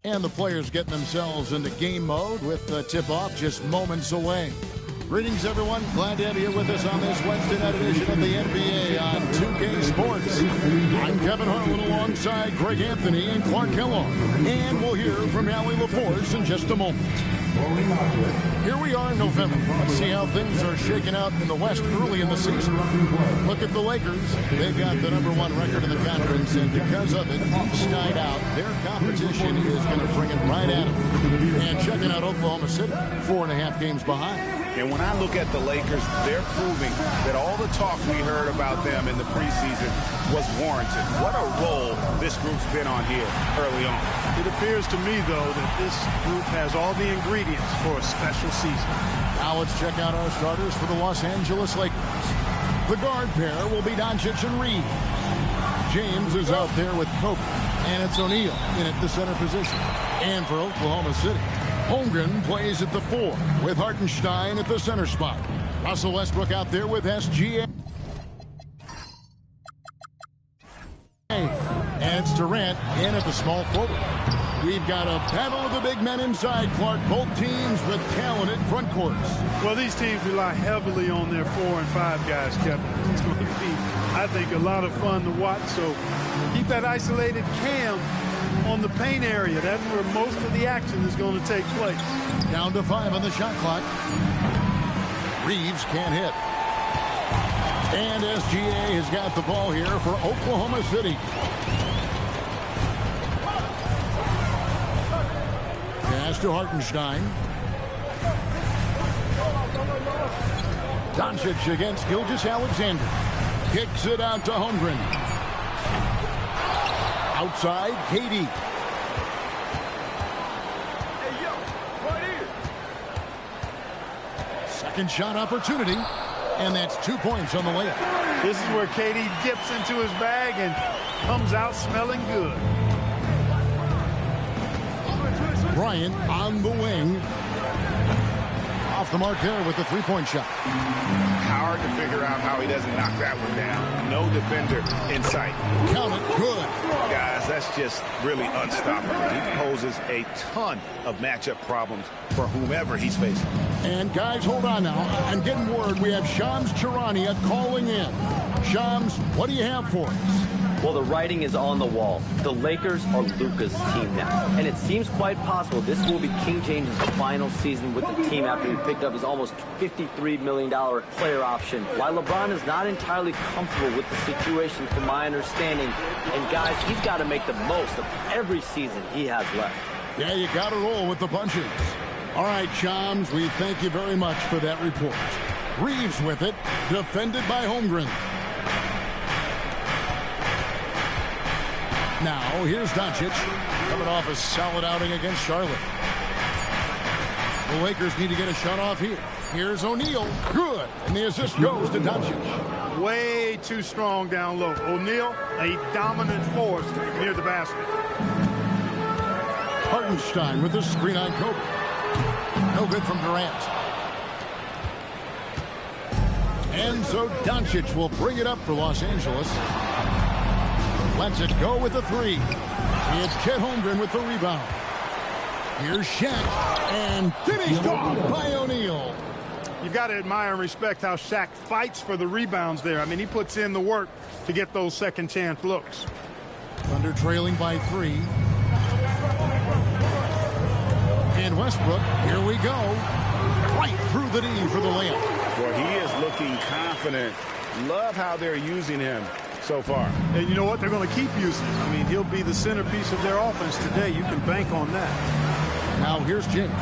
And the players getting themselves into game mode with the tip-off just moments away. Greetings, everyone. Glad to have you with us on this Wednesday night edition of the NBA on 2K Sports. I'm Kevin Harlan alongside Greg Anthony and Clark Kellogg. And we'll hear from Allie LaForce in just a moment. Here we are in November. Let's see how things are shaking out in the West early in the season. Look at the Lakers. They've got the #1 record in the conference, and because of it, each night out, their competition is going to bring it right at them. And checking out Oklahoma City, 4.5 games behind. And when I look at the Lakers, they're proving that all the talk we heard about them in the preseason was warranted. What a role this group's been on here early on. It appears to me, though, that this group has all the ingredients for a special season. Now let's check out our starters for the Los Angeles Lakers. The guard pair will be Doncic and Reed. James is out there with Kobe, and it's O'Neal in at the center position. And for Oklahoma City, Holmgren plays at the 4 with Hartenstein at the center spot. Russell Westbrook out there with SGA. And it's Durant in at the small forward. We've got a battle of the big men inside, Clark. Both teams with talented front courts. Well, these teams rely heavily on their 4 and 5 guys, Kevin. It's going to be, I think, a lot of fun to watch. So keep that isolated cam on the paint area. That's where most of the action is going to take place. Down to 5 on the shot clock. Reeves can't hit. And SGA has got the ball here for Oklahoma City. Pass to Hartenstein. Doncic against Gilgeous-Alexander. Kicks it out to Holmgren. Outside, KD. Second shot opportunity. And that's 2 points on the layup. This is where KD dips into his bag and comes out smelling good. Bryant on the wing. Off the mark there with the three-point shot. Hard to figure out how he doesn't knock that one down. No defender in sight. Count it, good. Guys, that's just really unstoppable. He poses a ton of matchup problems for whomever he's facing. And guys, hold on now. I'm getting word we have Shams Charania calling in. Shams, what do you have for us? Well, the writing is on the wall. The Lakers are Luka's team now. And it seems quite possible this will be King James's final season with the team after he picked up his almost $53 million player option. While LeBron is not entirely comfortable with the situation from my understanding. And guys, he's got to make the most of every season he has left. Yeah, you got to roll with the punches. All right, Shams, we thank you very much for that report. Reeves with it, defended by Holmgren. Now, here's Doncic, coming off a solid outing against Charlotte. The Lakers need to get a shot off here. Here's O'Neal, good, and the assist goes to Doncic. Way too strong down low. O'Neal, a dominant force near the basket. Hartenstein with the screen on Kobe. No good from Durant. And so Doncic will bring it up for Los Angeles. Lets it go with the 3. It's Chet Holmgren with the rebound. Here's Shaq, and finished off by O'Neal. You've got to admire and respect how Shaq fights for the rebounds there. I mean, he puts in the work to get those second chance looks. Thunder trailing by 3. And Westbrook, here we go. Right through the knee for the layup. Boy, he is looking confident. Love how they're using him so far. And you know what? They're going to keep using him. I mean, he'll be the centerpiece of their offense today. You can bank on that. Now here's James.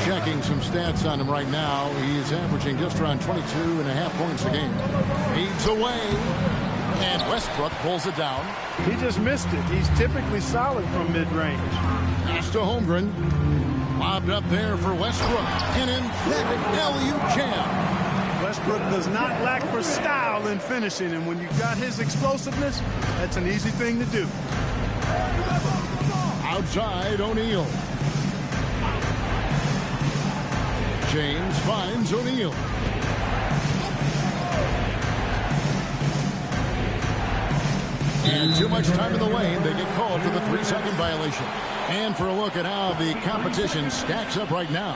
Checking some stats on him right now. He's averaging just around 22.5 points a game. Feeds away. And Westbrook pulls it down. He just missed it. He's typically solid from mid-range. Pass to Holmgren. Lobbed up there for Westbrook. An emphatic alley-oop jam. Westbrook does not lack for style in finishing, and when you've got his explosiveness, that's an easy thing to do. Outside, O'Neal. James finds O'Neal. And too much time in the lane. They get called for the 3-second violation. And for a look at how the competition stacks up right now,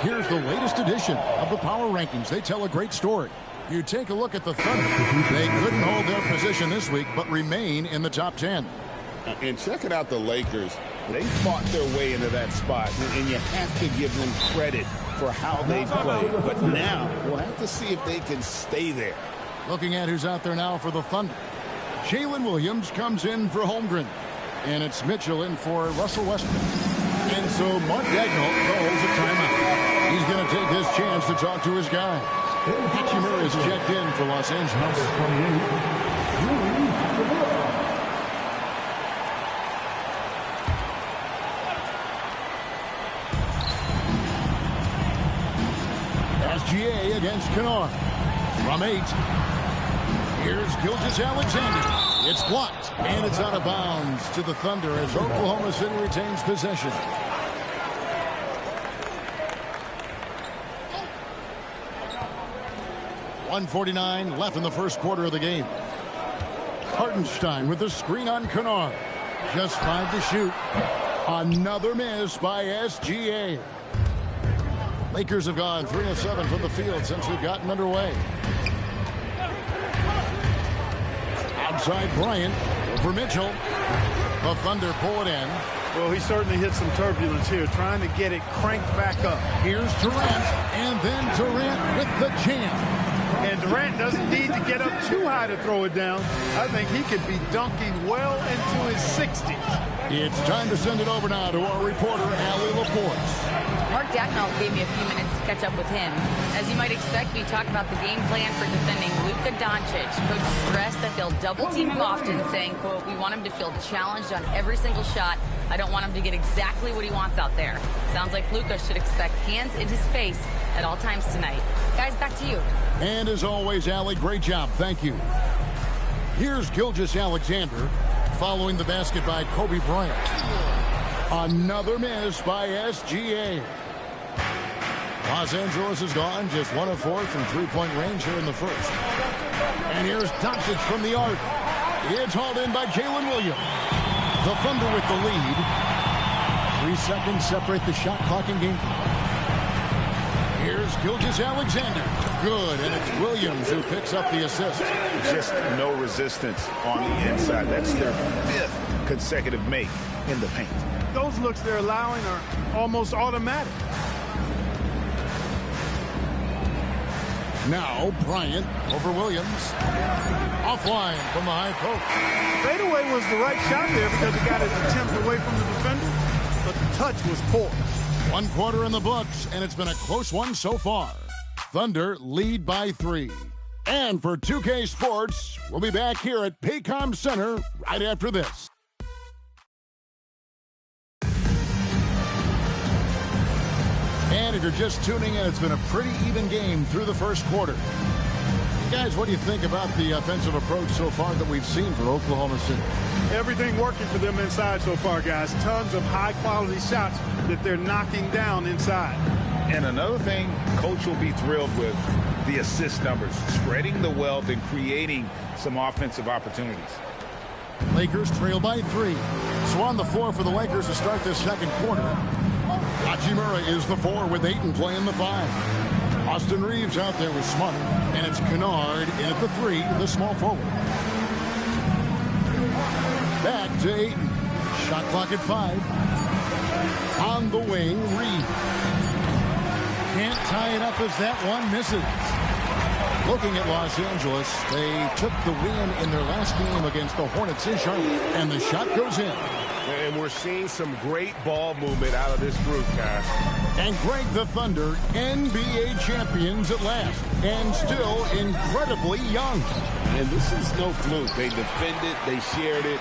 here's the latest edition of the Power Rankings. They tell a great story. You take a look at the Thunder. They couldn't hold their position this week, but remain in the top 10. And checking out the Lakers, they fought their way into that spot, and you have to give them credit for how they played. But now we'll have to see if they can stay there. Looking at who's out there now for the Thunder. Jalen Williams comes in for Holmgren. And it's Mitchell in for Russell Westbrook. And so Mark Dagnall calls a timeout. He's going to take his chance to talk to his guys. Hachimura is checked in for Los Angeles. SGA against Kennard. From 8. Here's Gilgeous-Alexander. It's blocked, and it's out of bounds to the Thunder as Oklahoma City retains possession. .149 left in the first quarter of the game. Hartenstein with the screen on Kennard. Just 5 to shoot. Another miss by SGA. Lakers have gone 3 of 7 from the field since we've gotten underway. Outside Bryant over Mitchell. The Thunder pull it in. Well, he certainly hit some turbulence here, trying to get it cranked back up. Here's Durant, and then Durant with the jam. And Durant doesn't need to get up too high to throw it down. I think he could be dunking well into his 60s. It's time to send it over now to our reporter, Allie LaForce. Mark Dagnall gave me a few minutes to catch up with him. As you might expect, we talked about the game plan for defending Luka Doncic. Coach stressed that they'll double team him often, saying, quote, "We want him to feel challenged on every single shot. I don't want him to get exactly what he wants out there." Sounds like Luka should expect hands in his face at all times tonight. Guys, back to you. And as always, Allie, great job. Thank you. Here's Gilgeous-Alexander following the basket by Kobe Bryant. Another miss by SGA. Los Angeles is gone just 1 of 4 from three-point range here in the first. And here's Doncic from the arc. It's hauled in by Jalen Williams. The Thunder with the lead. 3 seconds separate the shot clock in game. Here's Gilgeous-Alexander. Good, and it's Williams who picks up the assist. Just no resistance on the inside. That's their 5th consecutive make in the paint. Those looks they're allowing are almost automatic. Now Bryant over Williams. Offline from the high post. Fadeaway was the right shot there because he got his attempt away from the defender, but the touch was poor. 1 quarter in the books, and it's been a close one so far. Thunder lead by 3. And for 2K Sports, we'll be back here at Paycom Center right after this. And if you're just tuning in, it's been a pretty even game through the first quarter. Guys, what do you think about the offensive approach so far that we've seen for Oklahoma City? Everything working for them inside so far, guys. Tons of high-quality shots that they're knocking down inside. And another thing Coach will be thrilled with, the assist numbers, spreading the wealth and creating some offensive opportunities. Lakers trail by 3. So on the floor for the Lakers to start this second quarter. Hachimura is the 4 with 8 and play in the 5. Austin Reeves out there with Smart. And it's Kennard in at the 3, the small forward. Back to Ayton. Shot clock at 5. On the wing, Reeves. Can't tie it up as that one misses. Looking at Los Angeles, they took the win in their last game against the Hornets in Charlotte. And the shot goes in. And we're seeing some great ball movement out of this group, guys. And Greg, the Thunder, NBA champions at last, and still incredibly young. And this is no fluke. They defended, they shared it,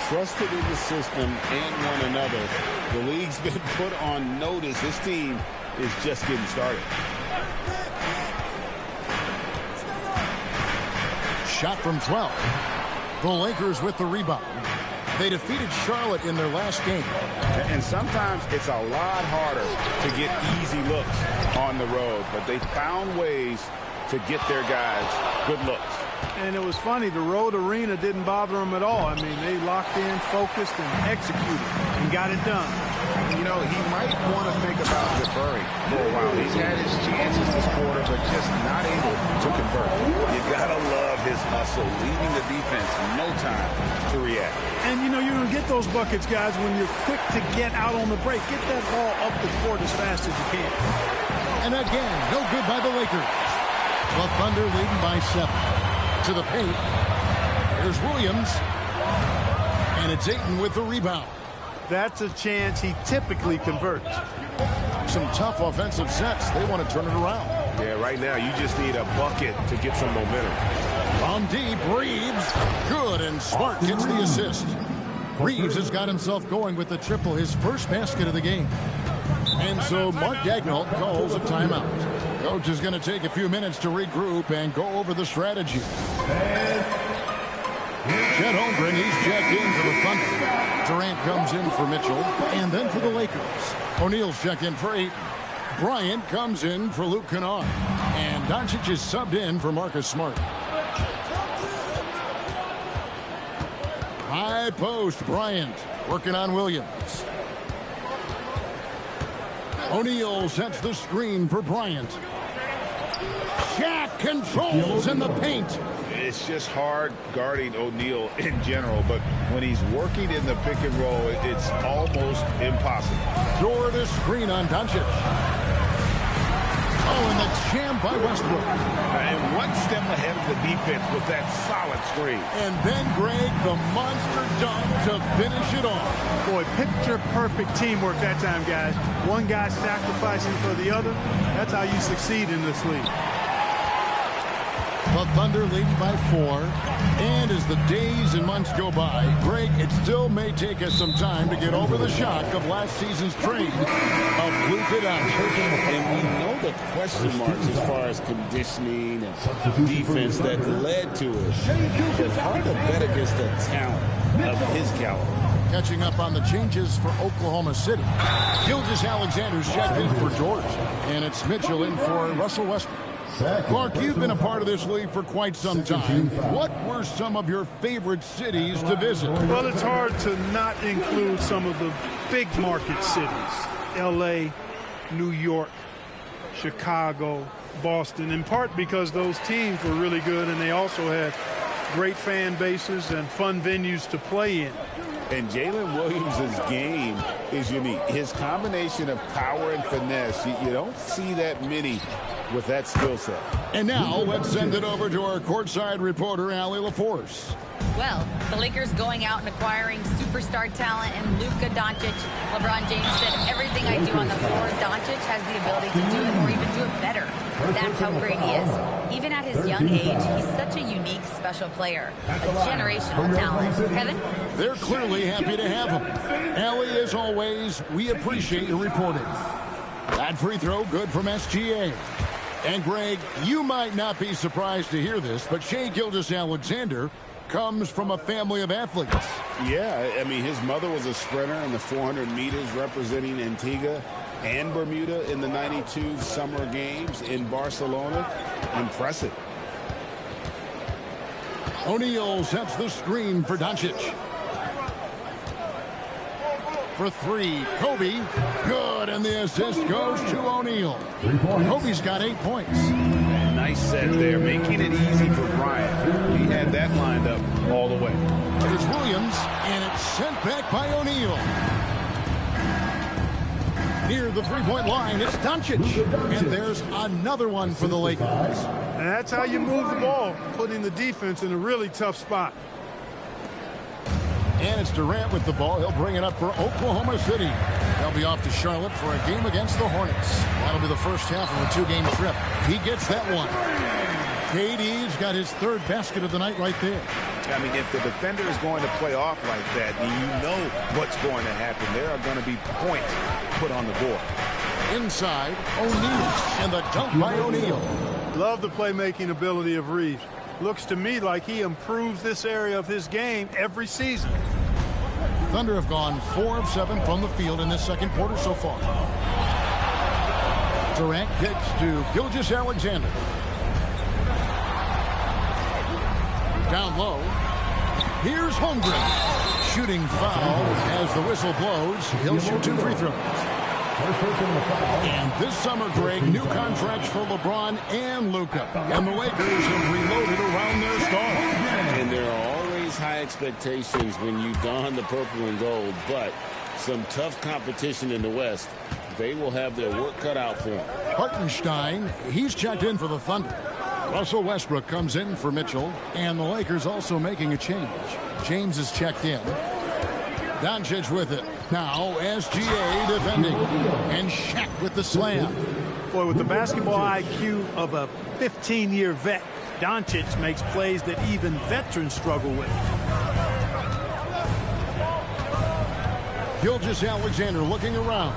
trusted in the system and one another. The league's been put on notice. This team is just getting started. Shot from 12. The Lakers with the rebound. They defeated Charlotte in their last game. And sometimes it's a lot harder to get easy looks on the road, but they found ways to get their guys good looks. And it was funny, the road arena didn't bother them at all. I mean, they locked in, focused, and executed, and got it done. You know, he might want to think about deferring for a while. He's had his chances this quarter, but just not able to convert. You got to love his hustle, leaving the defense no time to react. And, you know, you're going to get those buckets, guys, when you're quick to get out on the break. Get that ball up the court as fast as you can. And again, no good by the Lakers. The Thunder leading by 7. To the paint. Here's Williams. And it's Ayton with the rebound. That's a chance he typically converts. Some tough offensive sets. They want to turn it around. Yeah, right now you just need a bucket to get some momentum. On deep, Reeves. Good, and Smart gets the assist. Reeves has got himself going with the triple, his first basket of the game. And so Mark Daigneault calls a timeout. Coach is going to take a few minutes to regroup and go over the strategy. Chet Holmgren, he's checked in for the Thunder. Durant comes in for Mitchell, and then for the Lakers. O'Neal's checked in for Ayton. Bryant comes in for Luke Kennard. And Doncic is subbed in for Marcus Smart. High post, Bryant working on Williams. O'Neal sets the screen for Bryant. Shaq controls in the paint. It's just hard guarding O'Neal in general, but when he's working in the pick and roll, it's almost impossible. Door to screen on Doncic. Oh, and the jam by Westbrook. And one step ahead of the defense with that solid screen. And then Greg, the monster dunk to finish it off. Boy, picture-perfect teamwork that time, guys. One guy sacrificing for the other. That's how you succeed in this league. The Thunder leading by 4. And as the days and months go by, Greg, it still may take us some time to get over the shock of last season's trade of Luka Doncic. And we know the question marks as far as conditioning and defense that led to it. It's hard to bet against the talent of his caliber. Catching up on the changes for Oklahoma City. Gilgeous-Alexander's checked in for George. And it's Mitchell in for Russell Westbrook. Clark, you've been a part of this league for quite some time. What were some of your favorite cities to visit? Well, it's hard to not include some of the big market cities. LA, New York, Chicago, Boston, in part because those teams were really good and they also had great fan bases and fun venues to play in. And Jalen Williams' game is unique. His combination of power and finesse, you don't see that many with that skill set. And now let's send it over to our courtside reporter, Allie LaForce. Well, the Lakers going out and acquiring superstar talent and Luka Doncic. LeBron James said, everything I do on the floor, Doncic has the ability to do it or even do it better. That's how great he is. Even at his young age, he's such a unique, special player. A generational talent. Kevin? They're clearly happy to have him. Allie, as always, we appreciate your reporting. That free throw good from SGA. And Greg, you might not be surprised to hear this, but Shai Gilgeous-Alexander comes from a family of athletes. Yeah, I mean, his mother was a sprinter in the 400 meters representing Antigua and Bermuda in the 92 Summer Games in Barcelona. Impressive. O'Neal sets the screen for Doncic. For 3, Kobe. Good, and the assist goes to O'Neal. Kobe's got 8 points. And nice set there, making it easy for Bryant. He had that lined up all the way. Here's Williams, and it's sent back by O'Neal. Near the three-point line, it's Doncic. And there's another one for the Lakers. And that's how you move the ball, putting the defense in a really tough spot. And it's Durant with the ball. He'll bring it up for Oklahoma City. They'll be off to Charlotte for a game against the Hornets. That'll be the first half of a 2-game trip. He gets that one. KD's got his 3rd basket of the night right there. I mean, if the defender is going to play off like that, then you know what's going to happen. There are going to be points put on the board. Inside, O'Neal, and the dunk by O'Neal. Love the playmaking ability of Reeves. Looks to me like he improves this area of his game every season. Thunder have gone 4 of 7 from the field in this second quarter so far. Durant kicks to Gilgeous-Alexander. Down low. Here's Holmgren. Shooting foul as the whistle blows. He'll shoot 2 free throws. And this summer, Greg, new contracts for LeBron and Luka. And the Lakers have reloaded around their stars. And there are always high expectations when you don the purple and gold, but some tough competition in the West. They will have their work cut out for them. Hartenstein, he's checked in for the Thunder. Russell Westbrook comes in for Mitchell, and the Lakers also making a change. James is checked in. Doncic with it. Now SGA defending. And Shaq with the slam. Boy, with the basketball IQ of a 15-year vet, Doncic makes plays that even veterans struggle with. Gilgeous-Alexander looking around.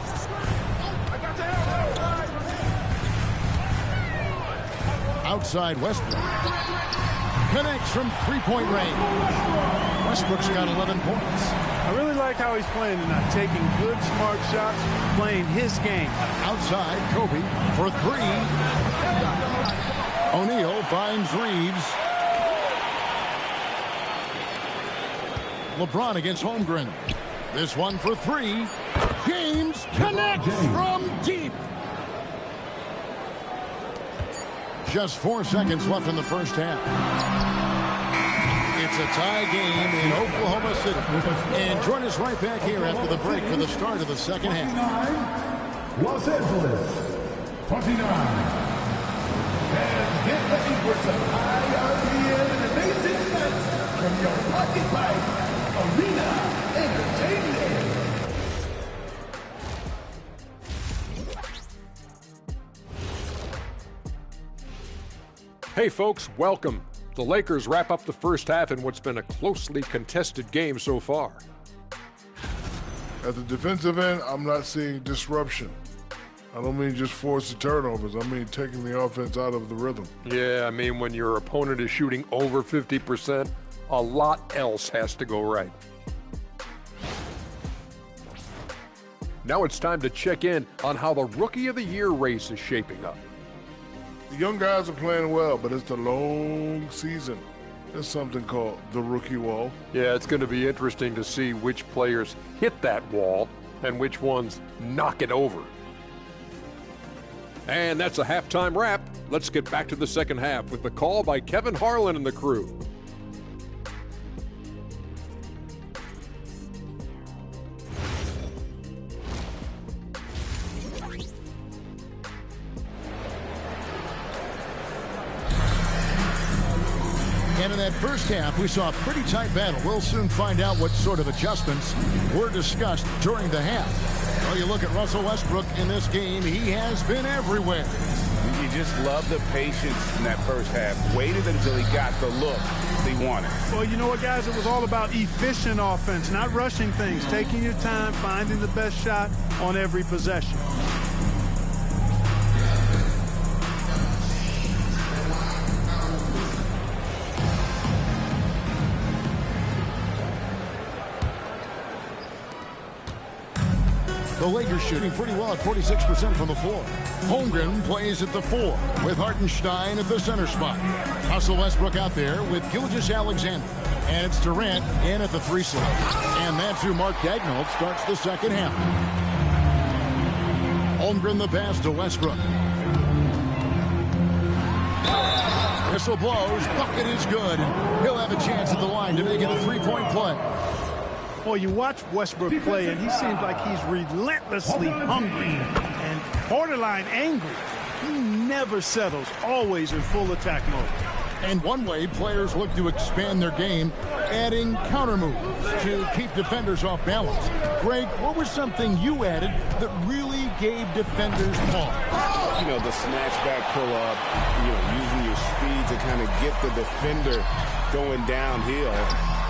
Outside Westbrook. Connects from three-point range. Westbrook's got 11 points. I really like how he's playing tonight, taking good, smart shots, playing his game. Outside, Kobe for 3. O'Neal finds Reeves. LeBron against Holmgren. This one for 3. James connects from deep. Just 4 seconds left in the first half. It's a tie game in Oklahoma City. And join us right back here after the break for the start of the second half. Los Angeles, 29. And get ready for some high RPM and amazing stunts from your Pocket Pipe Arena Entertainment. Hey folks, welcome. The Lakers wrap up the first half in what's been a closely contested game so far. At the defensive end, I'm not seeing disruption. I don't mean just forced turnovers. I mean taking the offense out of the rhythm. Yeah, I mean when your opponent is shooting over 50%, a lot else has to go right. Now it's time to check in on how the Rookie of the Year race is shaping up. The young guys are playing well, but it's a long season. There's something called the rookie wall. Yeah, it's going to be interesting to see which players hit that wall and which ones knock it over. And that's a halftime wrap. Let's get back to the second half with the call by Kevin Harlan and the crew. And in that first half, we saw a pretty tight battle. We'll soon find out what sort of adjustments were discussed during the half. Well, you look at Russell Westbrook in this game, he has been everywhere. You just love the patience in that first half. Waited until he got the look he wanted. Well, you know what, guys? It was all about efficient offense, not rushing things, taking your time, finding the best shot on every possession. The Lakers shooting pretty well at 46% from the floor. Holmgren plays at the 4 with Hartenstein at the center spot. Russell Westbrook out there with Gilgeous-Alexander. And it's Durant in at the 3 slot. And that's who Mark Daigneault starts the second half. Holmgren the pass to Westbrook. Whistle blows. Bucket is good. He'll have a chance at the line to make it a 3-point play. Well, you watch Westbrook play, and he seems like he's relentlessly hungry and borderline angry. He never settles, always in full attack mode. And one way players look to expand their game, adding counter moves to keep defenders off balance. Greg, what was something you added that really gave defenders pause? You know, the snatchback pull-up, using your speed to kind of get the defender going downhill.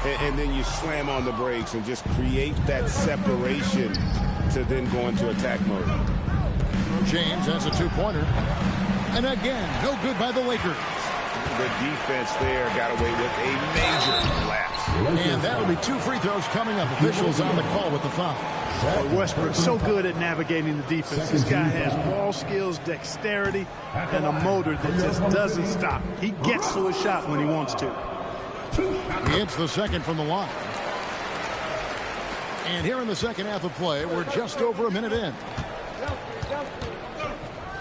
And then you slam on the brakes and just create that separation to then go into attack mode. James has a 2-pointer. And again, no good by the Lakers. The defense there got away with a major lapse. And that'll be 2 free throws coming up. Officials on the call with the foul. Westbrook's so good at navigating the defense. This guy has ball skills, dexterity, and a motor that just doesn't stop. He gets to a shot when he wants to. He hits the second from the line. And here in the second half of play, we're just over a minute in.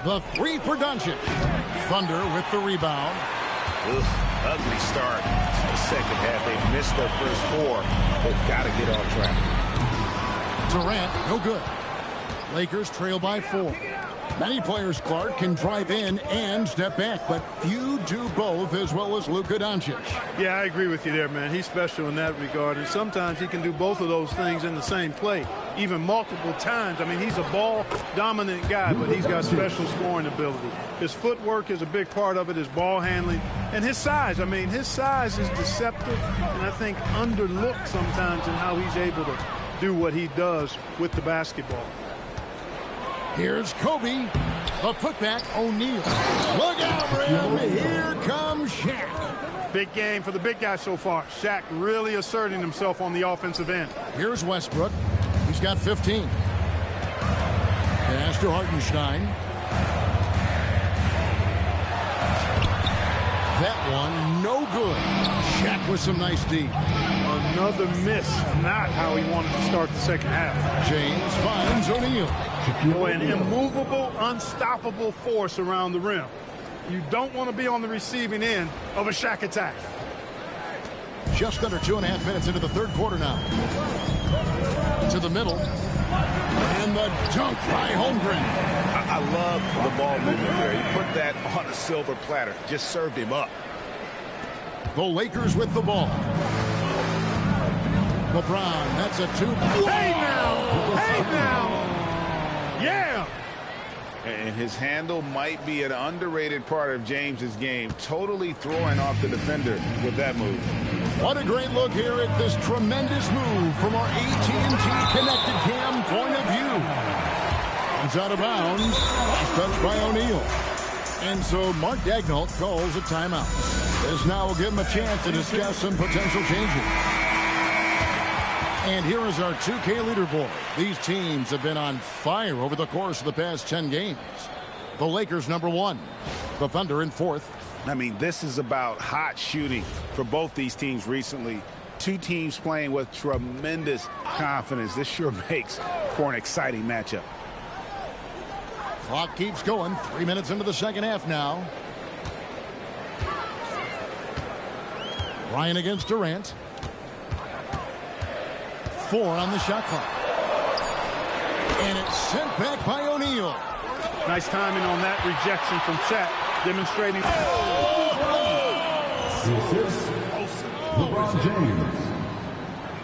The three for Doncic. Thunder with the rebound. Ugly start to the second half. They missed their first four. They've got to get on track. Durant, no good. Lakers trail by 4. Many players, Clark, can drive in and step back, but few do both as well as Luka Doncic. Yeah, I agree with you there, man. He's special in that regard, and sometimes he can do both of those things in the same play, even multiple times. I mean, he's a ball-dominant guy, but he's got special scoring ability. His footwork is a big part of it, his ball handling, and his size. I mean, his size is deceptive, and I think underlooked sometimes in how he's able to do what he does with the basketball. Here's Kobe. The putback, O'Neal. Look out, Rim. Here comes Shaq. Big game for the big guy so far. Shaq really asserting himself on the offensive end. Here's Westbrook. He's got 15. Pass to Hartenstein. That one, no good. Shaq with some nice D. Another miss. Not how he wanted to start the second half. James finds O'Neal. An immovable, unstoppable force around the rim. You don't want to be on the receiving end of a Shaq attack. Just under 2.5 minutes into the third quarter now. To the middle. And the dunk by Holmgren. I love the ball movement there. He put that on a silver platter. Just served him up. The Lakers with the ball. LeBron, that's a 2. Hey now! Hey now! Yeah! And his handle might be an underrated part of James's game. Totally throwing off the defender with that move. What a great look here at this tremendous move from our AT&T Connected Cam point of view. It's out of bounds. Touched by O'Neal. And so Mark Daigneault calls a timeout. This now will give him a chance to discuss some potential changes. And here is our 2K leaderboard. These teams have been on fire over the course of the past 10 games. The Lakers #1. The Thunder in 4th. I mean, this is about hot shooting for both these teams recently. Two teams playing with tremendous confidence. This sure makes for an exciting matchup. Clock keeps going. 3 minutes into the second half now. Ryan against Durant. 4 on the shot clock. And it's sent back by O'Neal. Nice timing on that rejection from Shaq, demonstrating. LeBron James.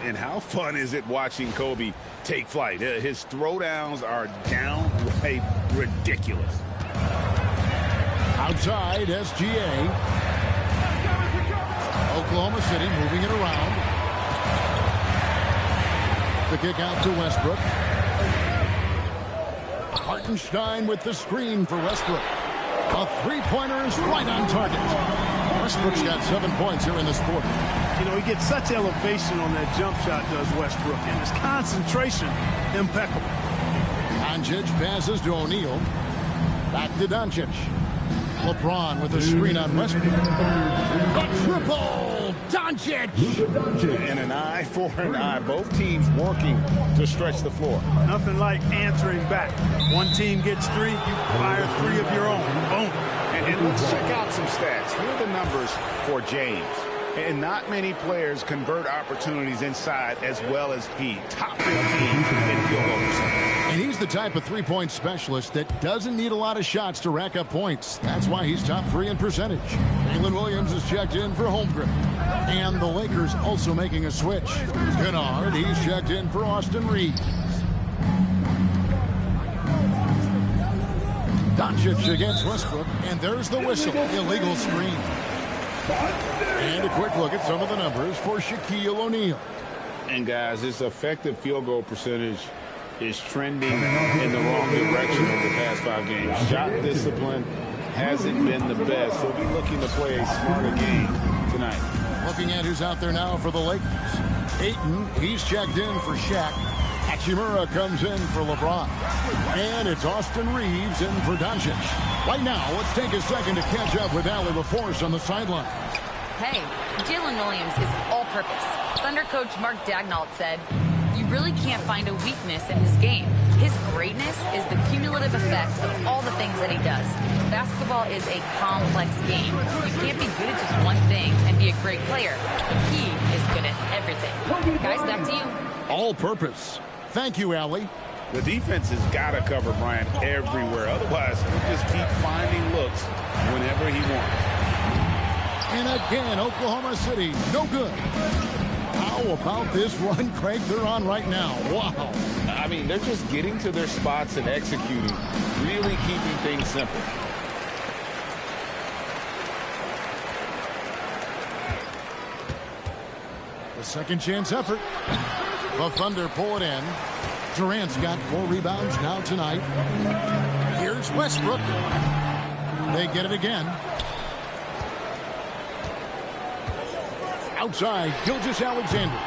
And how fun is it watching Kobe take flight? His throwdowns are downright ridiculous. Outside, SGA. Oklahoma City moving it around. The kick out to Westbrook. Hartenstein with the screen for Westbrook. A three-pointer is right on target. Westbrook's got 7 points here in this quarter. You know, he gets such elevation on that jump shot, does Westbrook, and his concentration impeccable. Doncic passes to O'Neal. Back to Doncic. LeBron with a screen on Westbrook. A triple! Doncic! And an eye for an eye. Both teams working to stretch the floor. Nothing like answering back. One team gets 3, you fire 3 of your own. Boom. And let's check out some stats. Here are the numbers for James. And not many players convert opportunities inside as well as he. Top 15 in field goal percentage. And he's the type of three-point specialist that doesn't need a lot of shots to rack up points. That's why he's top 3 in percentage. Jalen Williams is checked in for Holmgren. And the Lakers also making a switch. Kennard, he's checked in for Austin Reeves. Doncic against Westbrook. And there's the whistle. Illegal screen. And a quick look at some of the numbers for Shaquille O'Neal. And guys, his effective field goal percentage is trending in the wrong direction over the past 5 games. Shot discipline hasn't been the best. He'll be looking to play a smarter game tonight. Looking at who's out there now for the Lakers. Ayton, he's checked in for Shaq. Hachimura comes in for LeBron. And it's Austin Reeves in for Doncic. Right now, let's take a second to catch up with Allie LaForce on the sidelines. Hey, Jalen Williams is all-purpose. Thunder coach Mark Daigneault said, "You really can't find a weakness in his game. His greatness is the cumulative effect of all the things that he does. Basketball is a complex game. You can't be good at just one thing and be a great player. He is good at everything." Guys, back to you. All-purpose. Thank you, Allie. The defense has got to cover Bryant everywhere. Otherwise, he'll just keep finding looks whenever he wants. And again, Oklahoma City, no good. How about this run, Craig, they're on right now? Wow. I mean, they're just getting to their spots and executing, really keeping things simple. The second chance effort. The Thunder pull it in. Durant's got 4 rebounds now tonight. Here's Westbrook. They get it again. Outside, Gilgeous-Alexander.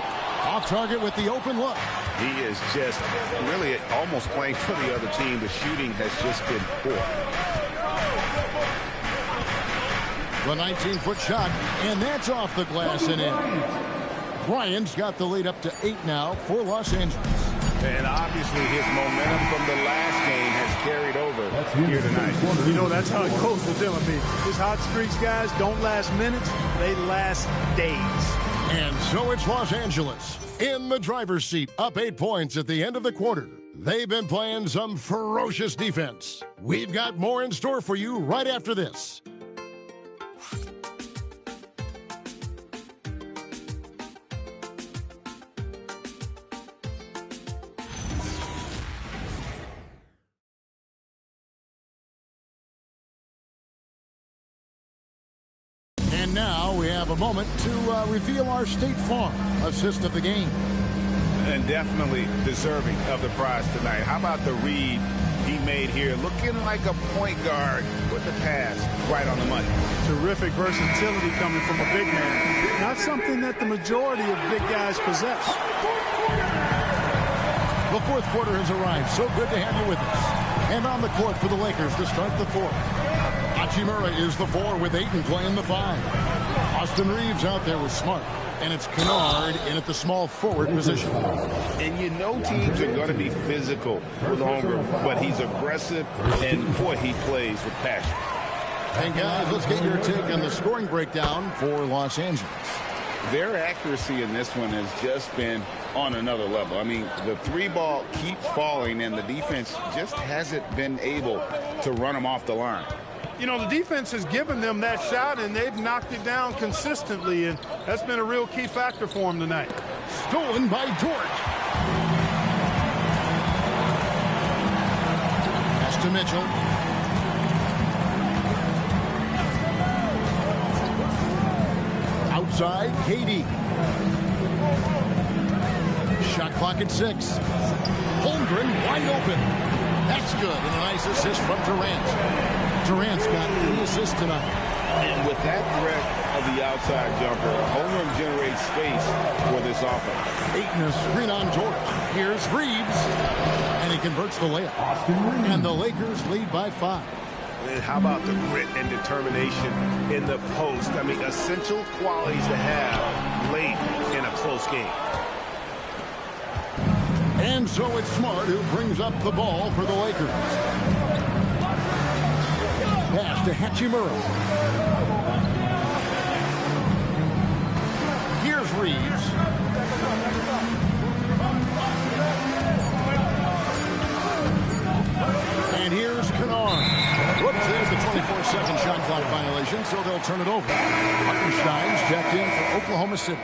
Off target with the open look. He is just really almost playing for the other team. The shooting has just been poor. The 19-foot shot, and that's off the glass and in. Bryant's got the lead up to 8 now for Los Angeles. And obviously his momentum from the last game has carried over here tonight. You know, that's how it goes with him. I mean, his hot streaks, guys, don't last minutes. They last days. And so it's Los Angeles in the driver's seat, up 8 points at the end of the quarter. They've been playing some ferocious defense. We've got more in store for you right after this. And now we have a moment to reveal our State Farm assist of the game. And definitely deserving of the prize tonight. How about the read he made here? Looking like a point guard with the pass right on the money. Terrific versatility coming from a big man. Not something that the majority of big guys possess. The fourth quarter has arrived. So good to have you with us. And on the court for the Lakers to start the fourth. Hachimura is the 4 with Ayton playing the 5. Austin Reeves out there with Smart. And it's Kennard in at the small forward position. And you know teams are going to be physical with Holmgren, but he's aggressive, and boy, he plays with passion. And guys, let's get your take on the scoring breakdown for Los Angeles. Their accuracy in this one has just been on another level. I mean, the 3-ball keeps falling, and the defense just hasn't been able to run them off the line. You know, the defense has given them that shot, and they've knocked it down consistently, and that's been a real key factor for them tonight. Stolen by Dort. Pass to Mitchell. Outside, KD. Shot clock at 6. Holmgren wide open. That's good, and a nice assist from Durant. Durant's got 3 assists tonight. And with that threat of the outside jumper, Holmgren generates space for this offense. Ayton a screen on George. Here's Reeves, and he converts the layup. And the Lakers lead by 5. And how about the grit and determination in the post? I mean, essential qualities to have late in a close game. And so it's Smart who brings up the ball for the Lakers. Pass to Hachimura. Here's Reeves. And here's Kennard. Whoops, there's the 24-second shot clock violation, so they'll turn it over. Hartenstein's checked in for Oklahoma City.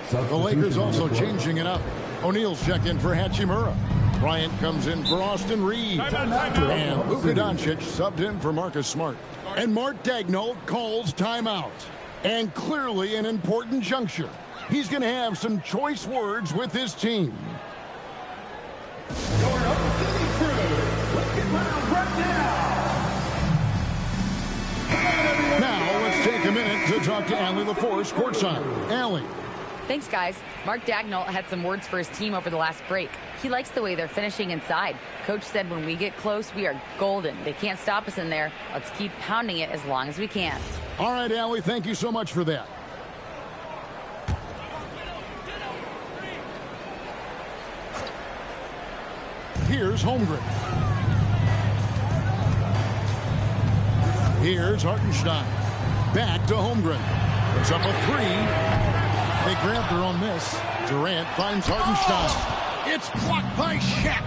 The Lakers also changing it up. O'Neal's checked in for Hachimura. Bryant comes in for Austin Reeves. And Luka Doncic subbed in for Marcus Smart. And Mark Daigneault calls timeout. And clearly an important juncture. He's going to have some choice words with his team. Your City crew, let's get round right now. Now let's take a minute to talk to Allie LaForce courtside. Allie. Thanks, guys. Mark Daigneault had some words for his team over the last break. He likes the way they're finishing inside. Coach said when we get close, we are golden. They can't stop us in there. Let's keep pounding it as long as we can. All right, Allie, thank you so much for that. Here's Holmgren. Here's Hartenstein. Back to Holmgren. Puts up a three. They grab their own miss. Durant finds Hartenstein. It's blocked by Shaq.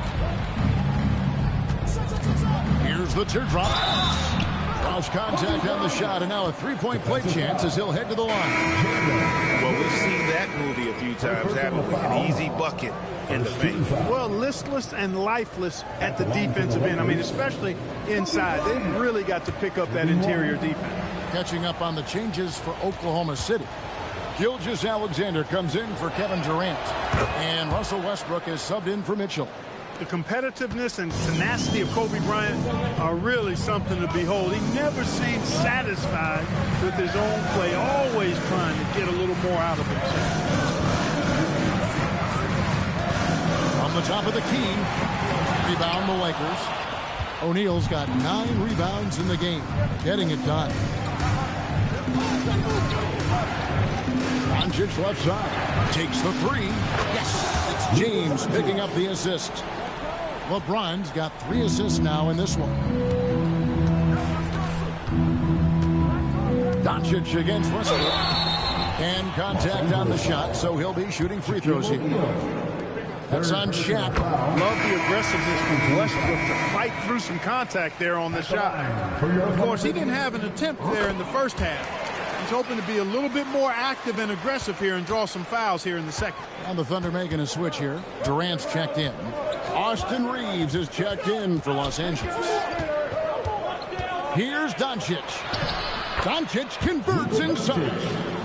Here's the teardrop. Draws contact on the shot, and now a three-point play chance as he'll head to the line. Well, we've seen that movie a few times, haven't we? An easy bucket in the paint. Well, listless and lifeless at the defensive end. I mean, especially inside. They've really got to pick up that interior defense. Catching up on the changes for Oklahoma City. Gilgeous-Alexander comes in for Kevin Durant. And Russell Westbrook is subbed in for Mitchell. The competitiveness and tenacity of Kobe Bryant are really something to behold. He never seemed satisfied with his own play, always trying to get a little more out of himself. From the top of the key, rebound the Lakers. O'Neal's got 9 rebounds in the game, getting it done. Doncic left side, takes the three. Yes, it's James picking up the assist. LeBron's got 3 assists now in this one. Doncic against Westbrook. And contact on the shot, so he'll be shooting free throws here. That's on Shaq. Love the aggressiveness from Westbrook to fight through some contact there on the shot. Of course, he didn't have an attempt there in the first half. He's hoping to be a little bit more active and aggressive here and draw some fouls here in the second. And the Thunder making a switch here. Durant's checked in. Austin Reeves is checked in for Los Angeles. Here's Doncic. Doncic converts inside.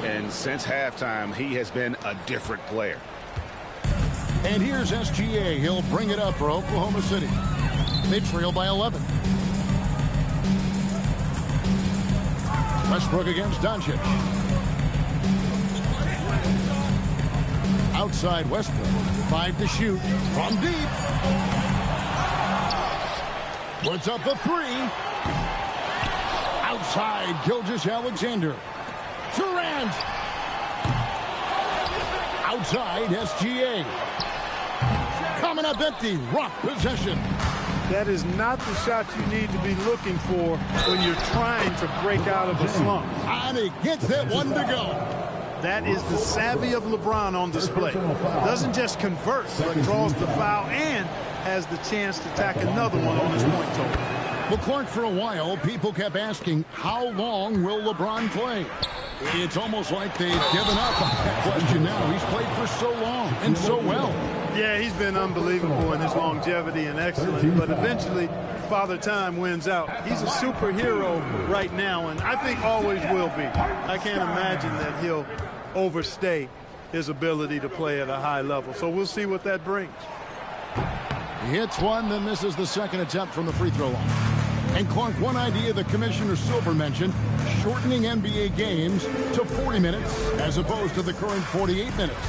And since halftime, he has been a different player. And here's SGA. He'll bring it up for Oklahoma City. They trail by 11. Westbrook against Doncic. Outside Westbrook. 5 to shoot. From deep. Puts up the 3. Outside Gilgeous-Alexander. Durant. Outside SGA. Coming up empty. Rough possession. That is not the shot you need to be looking for when you're trying to break out of a slump. And he gets that one to go. That is the savvy of LeBron on display. Doesn't just convert, but draws the foul and has the chance to tack another one on his point total. Well, Clark, for a while, people kept asking, how long will LeBron play? It's almost like they've given up on that question now. He's played for so long and so well. Yeah, he's been unbelievable in his longevity and excellence, but eventually Father Time wins out. He's a superhero right now, and I think always will be. I can't imagine that he'll overstay his ability to play at a high level. So we'll see what that brings. He hits one, then misses the second attempt from the free throw line. And Clark, one idea that Commissioner Silver mentioned, shortening NBA games to 40 minutes as opposed to the current 48 minutes.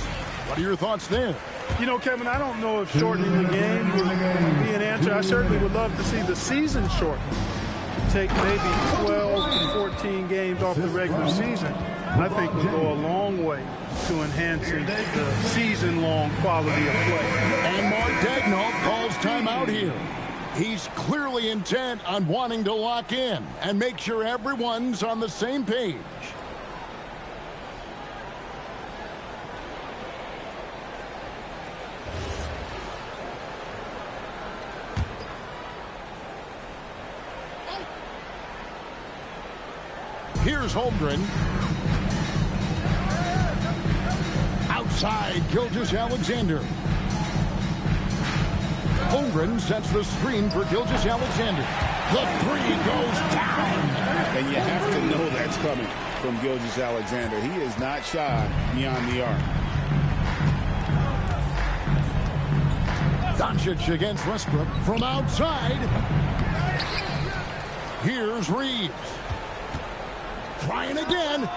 What are your thoughts there? You know, Kevin, I don't know if shortening the game would be an answer. I certainly would love to see the season shortened. Take maybe 12 to 14 games off the regular season. I think will go a long way to enhancing the season-long quality of play. And Mark Daigneault calls timeout here. He's clearly intent on wanting to lock in and make sure everyone's on the same page. Here's Holmgren. Outside, Gilgeous-Alexander. Holmgren sets the screen for Gilgeous-Alexander. The 3 goes down. And you have to know that's coming from Gilgeous-Alexander. He is not shy beyond the arc. Doncic against Westbrook from outside. Here's Reeves. Trying again.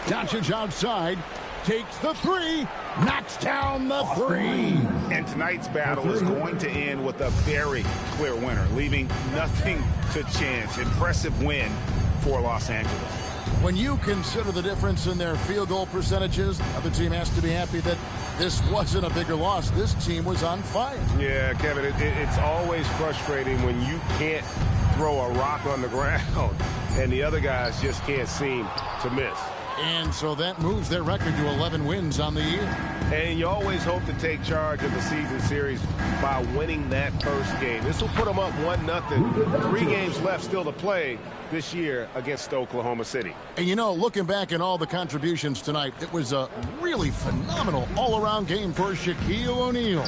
Doncic outside. Takes the 3. Knocks down the 3. And tonight's battle is going to end with a very clear winner, leaving nothing to chance. Impressive win for Los Angeles. When you consider the difference in their field goal percentages, the other team has to be happy that This wasn't a bigger loss. This team was on fire. Yeah, Kevin, it's always frustrating when you can't throw a rock on the ground and the other guys just can't seem to miss. And so that moves their record to 11 wins on the year. And you always hope to take charge of the season series by winning that first game. This will put them up 1-0. 3 games left still to play this year against Oklahoma City. And you know, looking back at all the contributions tonight, it was a really phenomenal all-around game for Shaquille O'Neal.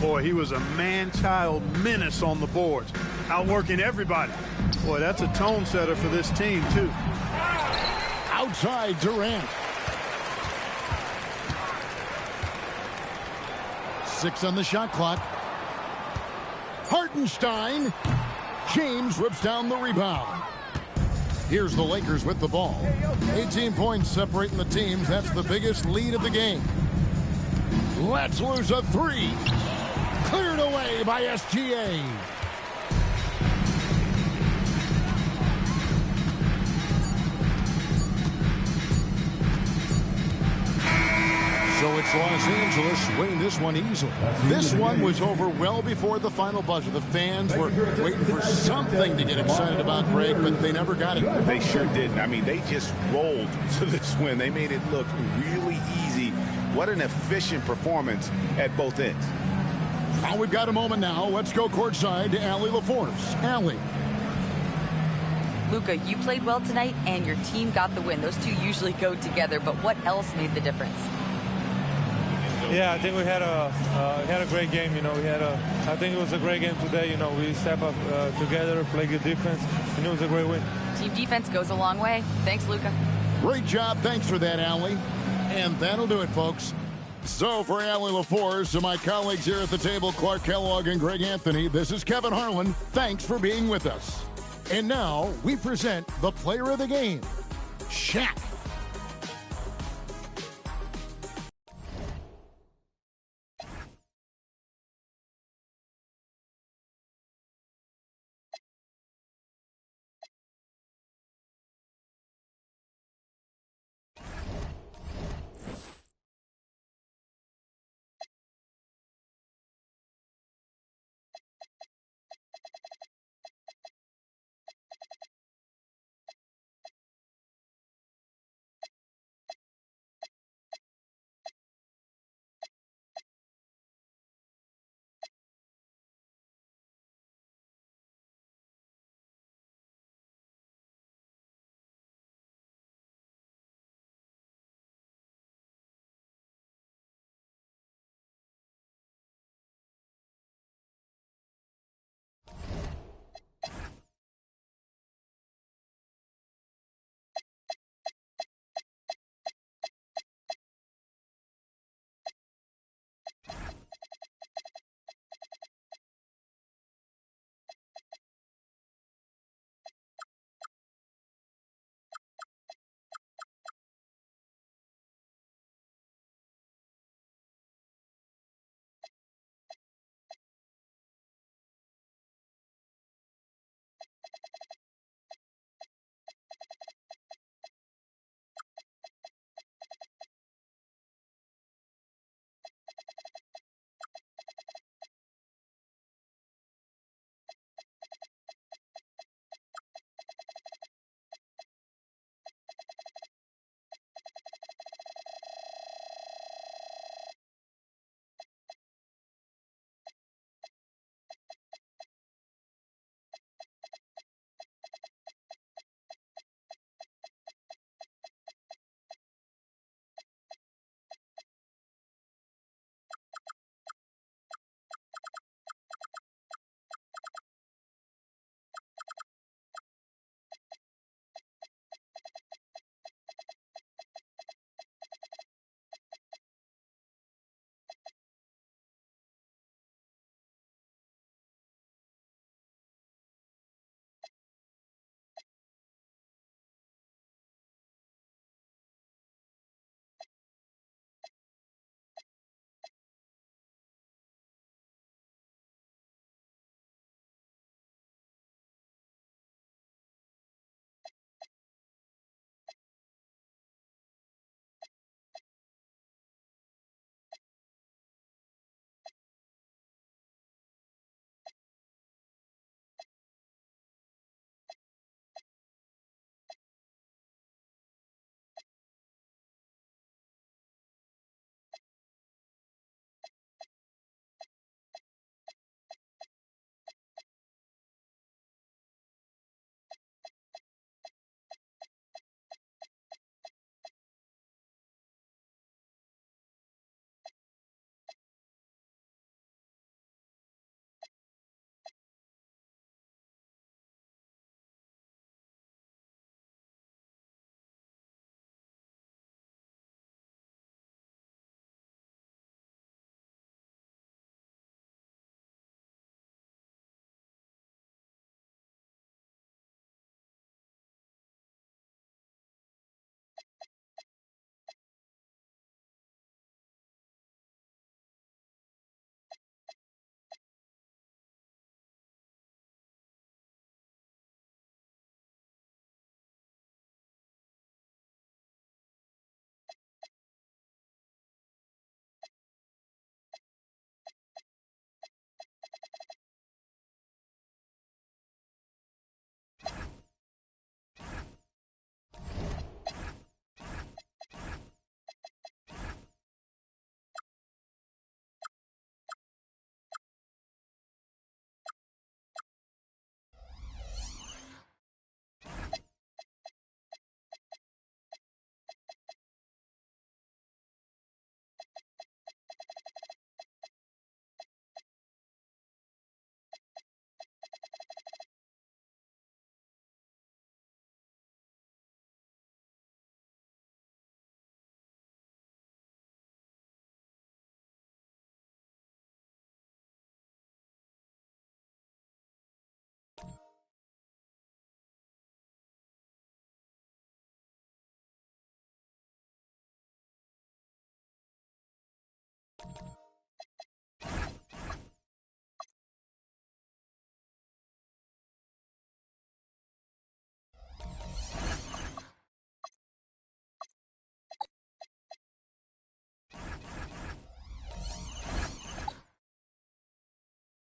Boy, he was a man-child menace on the boards, outworking everybody. Boy, that's a tone setter for this team, too. Outside Durant. 6 on the shot clock. Hartenstein. James rips down the rebound. Here's the Lakers with the ball. 18 points separating the teams. That's the biggest lead of the game. Let's lose a 3. Cleared away by SGA. So it's Los Angeles winning this one easily. This one was over well before the final buzzer. The fans were waiting for something to get excited about, Greg, but they never got it. They sure didn't. I mean, they just rolled to this win. They made it look really easy. What an efficient performance at both ends. Now we've got a moment now. Let's go courtside to Allie LaForce. Allie. Luka, you played well tonight, and your team got the win. Those two usually go together, but what else made the difference? Yeah, I think we had a great game. You know, I think it was a great game today. You know, we step up together, play good defense, and it was a great win. Team defense goes a long way. Thanks, Luka. Great job. Thanks for that, Allie. And that'll do it, folks. So for Allie LaForce and my colleagues here at the table, Clark Kellogg and Greg Anthony, this is Kevin Harlan. Thanks for being with us. And now we present the player of the game, Shaq.